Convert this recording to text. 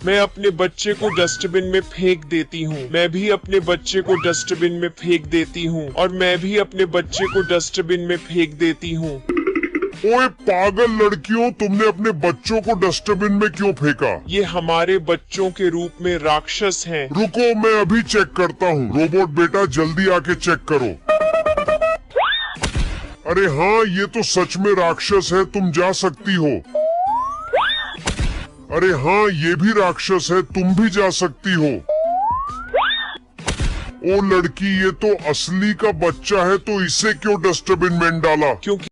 मैं अपने बच्चे को डस्टबिन में फेंक देती हूँ। मैं भी अपने बच्चे को डस्टबिन में फेंक देती हूँ। और मैं भी अपने बच्चे को डस्टबिन में फेंक देती हूँ। ओए पागल लड़कियों, तुमने अपने बच्चों को डस्टबिन में क्यों फेंका? ये हमारे बच्चों के रूप में राक्षस हैं। रुको, मैं अभी चेक करता हूँ। रोबोट बेटा जल्दी आके चेक करो। अरे हाँ, ये तो सच में राक्षस है, तुम जा सकती हो। अरे हाँ, ये भी राक्षस है, तुम भी जा सकती हो। ओ लड़की, ये तो असली का बच्चा है, तो इसे क्यों डस्टबिन में डाला? क्योंकि